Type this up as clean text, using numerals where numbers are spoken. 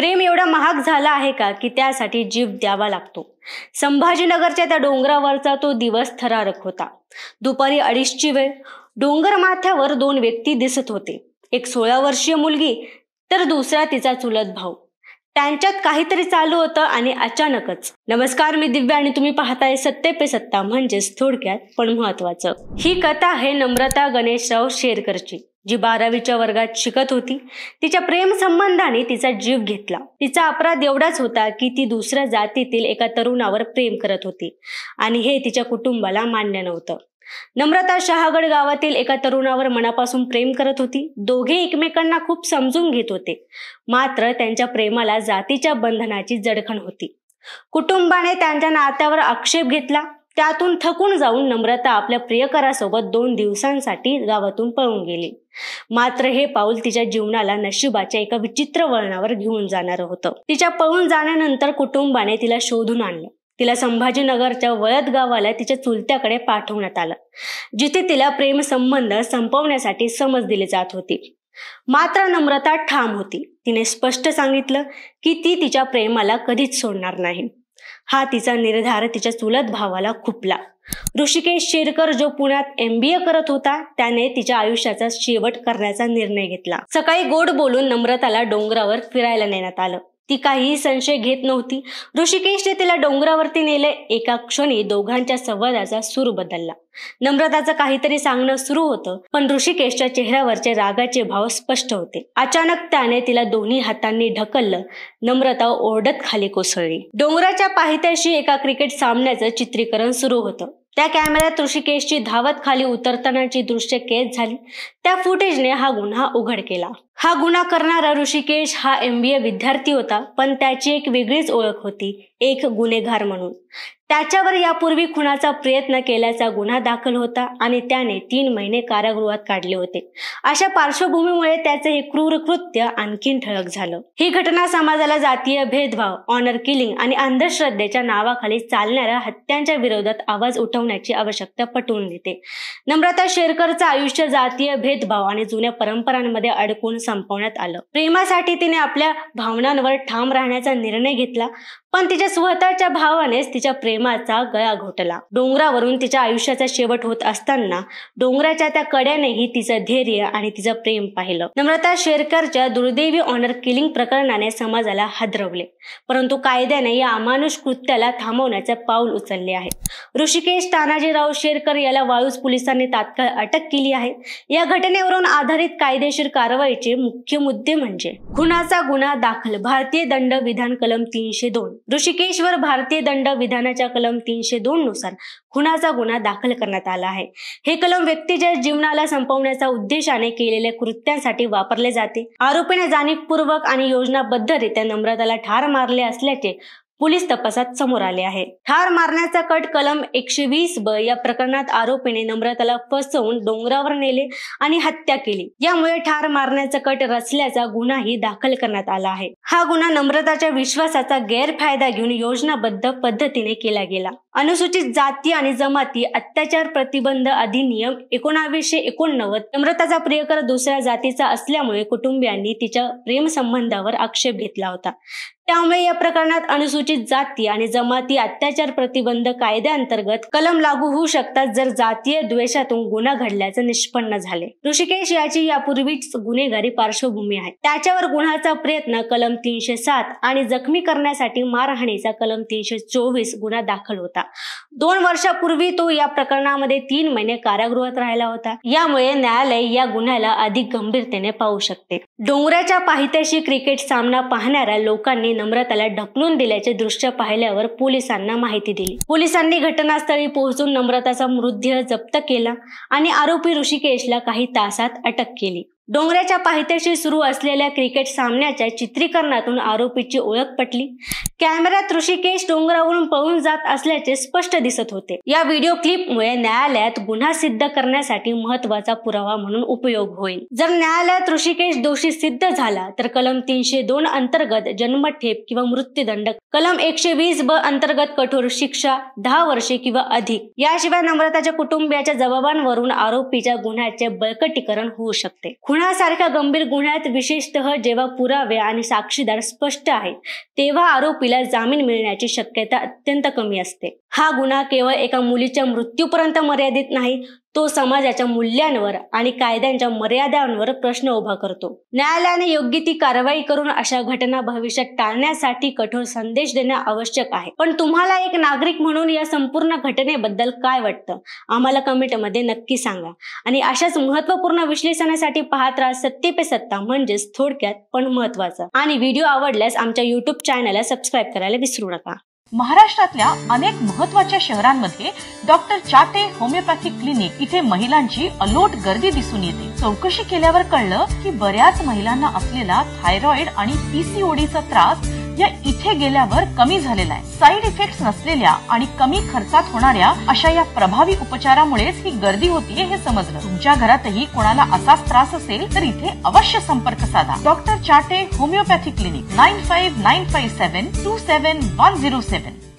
प्रेम एवढा महाग झाला आहे का की त्यासाठी जीव द्यावा लागतो। संभाजीनगरच्या त्या डोंगरावरचा तो दिवस थरारक होता। दुपारी 2:30ची वेळ। डोंगर माथ्यावर 2 व्यक्ती दिसत होते, एक 16 वर्षीय मुलगी तर दुसरा तिचा चुलत भाऊ। त्यांच्यात काहीतरी चालू होतं आणि अचानकच। नमस्कार, मी दिव्या आणि तुम्ही पाहताय सत्य पे सत्ता, म्हणजेच थोडक्यात पण महत्वाचं। ही कथा आहे नम्रता गणेशराव शेरकरची, जी 12वीच्या वर्गात शिकत होती। तिच्या प्रेम संबंधाने तिचा जीव घेतला। तिचा अपराध एवढाच होता की ती दुसऱ्या जातीतील एका तरुणावर प्रेम करत होती आणि हे तिच्या कुटुंबाला मान्य नव्हतं। नम्रता शहागड गावातील एका तरुणावर मनापासून प्रेम करत होती। दोघे एकमेकांना खूप समजून घेत होते, मात्र त्यांच्या प्रेमाला जातीच्या बंधनाची जडखण होती। कुटुंबाने त्यांच्या नात्यावर आक्षेप घेतला। त्यातून थकून जाऊन नम्रता आपल्या प्रियकरासोबत 2 दिवसांसाठी गावातून पळून गेली। मात्र हे पाऊल तिच्या जीवनाला नशिबाच्या एका विचित्र वळणावर घेऊन जाणार होतं। तिच्या पळून जाण्यानंतर कुटुंबाने तिला शोधून आणलं। तिला संभाजीनगरच्या वळद गावाला तिच्या चुलत्याकडे पाठवण्यात आलं, जिथे तिला प्रेम संबंध संपवण्यासाठी समज दिली जात होती। मात्र नम्रता ठाम होती। तिने स्पष्ट सांगितलं की ती तिच्या प्रेमाला कधीच सोडणार नाही। हा तिचा निर्धार तिच्या चुलत भावाला खुपला। ऋषिकेश शेरकर, जो पुण्यात MBA करत होता, त्याने तिच्या आयुष्याचा शेवट करण्याचा निर्णय घेतला। सकाळी गोड बोलून नम्रताला डोंगरावर फिरायला नेण्यात आलं। ती काहीही संशय घेत नव्हती। ऋषिकेशने तिला डोंगरावरती नेले। एका क्षणी दोघांच्या संवादाचा सूर बदलला। नम्रताचं काहीतरी सांगणं सुरू होतं, पण ऋषिकेशच्या चेहऱ्यावरचे रागाचे भाव स्पष्ट होते। अचानक त्याने तिला दोन्ही हातांनी ढकललं। नम्रता ओरडत खाली कोसळली। डोंगराच्या पायथ्याशी एका क्रिकेट सामन्याचं चित्रीकरण सुरू होतं। त्या कॅमेऱ्यात ऋषिकेशची धावत खाली उतरतानाची दृश्य कैद झाली। त्या फुटेजने हा गुन्हा उघड केला। हा गुन्हा करणारा ऋषिकेश हा MBA विद्यार्थी होता, पण त्याची एक वेगळीच ओळख होती, एक गुन्हेगार म्हणून। त्याच्यावर यापूर्वी खुनाचा प्रयत्न केल्याचा गुन्हा दाखल होता आणि त्याने 3 महिने कारागृहात काढले होते। अशा पार्श्वभूमीमुळे त्याचे हे क्रूर कृत्य आणखीन ठळक झालं। ही घटना समाजाला जातीय भेदभाव, ऑनर किलिंग आणि अंधश्रद्धेच्या नावाखाली चालणाऱ्या हत्यांच्या विरोधात आवाज उठवण्याची आवश्यकता पटवून देते। नम्रता शेरकरचं आयुष्य जातीय भेदभाव आणि जुन्या परंपरांमध्ये अडकून संपवण्यात आलं। प्रेमासाठी तिने आपल्या भावनांवर ठाम राहण्याचा निर्णय घेतला, पण तिच्या स्वतःच्या भावानेच तिच्या प्रेमाचा गळा घोटला। डोंगरावरून तिच्या आयुष्याचा शेवट होत असताना डोंगराच्या त्या कड्यानेही तिचं धैर्य आणि तिचं प्रेम पाहिलं। नम्रता शेरकरच्या दुर्दैवी ऑनर किलिंग प्रकरणाने समाजाला हादरवले, परंतु कायद्याने या अमानुष कृत्याला थांबवण्याचे पाऊल उचलले आहे। ऋषिकेश तानाजीराव शेरकर याला वाळूज पोलिसांनी तात्काळ अटक केली आहे। या घटनेवरून आधारित कायदेशीर कारवाईचे मुख्य मुद्दे म्हणजे खुनाचा गुन्हा दाखल, भारतीय दंड विधान कलम 302। ऋषिकेशवर भारतीय दंड विधानाच्या कलम 302 नुसार खुनाचा गुन्हा दाखल करण्यात आला आहे। हे कलम व्यक्तीच्या जीवनाला संपवण्याच्या उद्देशाने केलेल्या कृत्यांसाठी वापरले जाते। आरोपीने जाणीवपूर्वक आणि योजनाबद्धरित्या नम्रताला ठार मारले असल्याचे पोलीस तपासात समोर आले आहे। ठार मारण्याचा कट कलम 120B या प्रकरणात आरोपीने नम्रताला फसवून डोंगरावर नेले आणि हत्या केली। यामुळे ठार मारण्याचा कट रचल्याचा गुन्हाही दाखल करण्यात आला आहे। हा गुन्हा नम्रताच्या विश्वासाचा गैरफायदा घेऊन योजनाबद्ध पद्धतीने केला गेला। अनुसूचित जाती आणि जमाती अत्याचार प्रतिबंध अधिनियम 1989 नम्रताचा प्रियकर दुसऱ्या जातीचा असल्यामुळे कुटुंबियांनी तिच्या प्रेम संबंधावर आक्षेप घेतला होता। त्यामुळे या प्रकरणात अनुसूचित जाती आणि जमाती अत्याचार प्रतिबंध कायद्याअंतर्गत कलम लागू होऊ शकतात जर जातीय द्वेषातून गुन्हा घडल्याचे निष्पन्न झाले। ऋषिकेश याची यापूर्वीच गुन्हेगारी पार्श्वभूमी आहे। त्याच्यावर गुन्ह्याचा प्रयत्न कलम 307 आणि जखमी करण्यासाठी मारहाणीचा कलम 324 गुन्हा दाखल होता। 2 वर्षापूर्वी तो या प्रकरणामध्ये 3 महिने कारागृहात राहिला होता। यामुळे न्यायालय या गुन्ह्याला अधिक गंभीरतेने पाहू शकते। डोंगराच्या पायथ्याशी क्रिकेट सामना पाहणाऱ्या लोकांनी नम्रताला ढकलून दिल्याचे दृश्य पाहिल्यावर पोलिसांना माहिती दिली। पोलिसांनी घटनास्थळी पोहोचून नम्रताचा मृतदेह जप्त केला आणि आरोपी ऋषिकेशला काही तासात अटक केली। डोंगराच्या पायथ्याशी सुरू असलेल्या क्रिकेट सामन्याच्या चित्रीकरणातून आरोपीची ओळख पटली। कॅमेऱ्यात ऋषिकेश डोंगरावरून पळून जात असल्याचे स्पष्ट दिसत होते। या व्हिडिओ क्लिपमुळे न्यायालयात गुन्हा सिद्ध करण्यासाठी महत्त्वाचा पुरावा म्हणून उपयोग होईल। जर न्यायालयात ऋषिकेश दोषी सिद्ध झाला तर कलम 302 अंतर्गत जन्मठेप किंवा मृत्यूदंड, कलम 120B अंतर्गत कठोर शिक्षा 10 वर्षे किंवा अधिक, याशिवाय नम्रताच्या कुटुंबियाच्या जबाबांवरून आरोपीच्या गुन्ह्याचे बळकटीकरण होऊ शकते। खुनासारख्या गंभीर गुन्ह्यात विशेषतः जेव्हा पुरावे आणि साक्षीदार स्पष्ट आहेत तेव्हा आरोपीला जामीन मिळण्याची शक्यता अत्यंत कमी असते. हा गुन्हा केवळ एका मुलीच्या मृत्यूपर्यंत मर्यादित नाही, तो समाजाच्या मूल्यांवर आणि कायद्यांच्या मर्यादांवर प्रश्न उभा करतो. न्यायालयाने योग्य ती कारवाई करून अशा घटना भविष्यात टाळण्यासाठी कठोर संदेश देणे आवश्यक आहे. पण तुम्हाला एक नागरिक म्हणून या संपूर्ण घटनेबद्दल काय वाटतं? आम्हाला कमेंटमध्ये नक्की सांगा. आणि अशाच महत्त्वपूर्ण विश्लेषणासाठी पाहत राहा सत्य पे सत्ता, म्हणजेच थोडक्यात पण महत्त्वाचं. आणि व्हिडिओ आवडल्यास आमच्या YouTube चॅनलला सबस्क्राईब करायला विसरू नका. महाराष्ट्रातल्या अनेक महत्त्वाच्या शहरांमध्ये डॉक्टर चाटे होमिओपॅथिक क्लिनिक इथे महिलांची अलोट गर्दी दिसून येते. चौकशी केल्यावर कळलं की बऱ्याच महिलांना असलेला थायरॉइड आणि पीसीओडीचा त्रास या इथे गेल्यावर कमी झालेला आहे. साईड इफेक्ट्स नसलेल्या आणि कमी खर्चात होणाऱ्या अशा या प्रभावी उपचारामुळेच ही गर्दी होतीये हे समजलं. तुमच्या घरातही कोणाला असाच त्रास असेल तर इथे अवश्य संपर्क साधा. Doctor Chate homeopathic clinic 9595727107.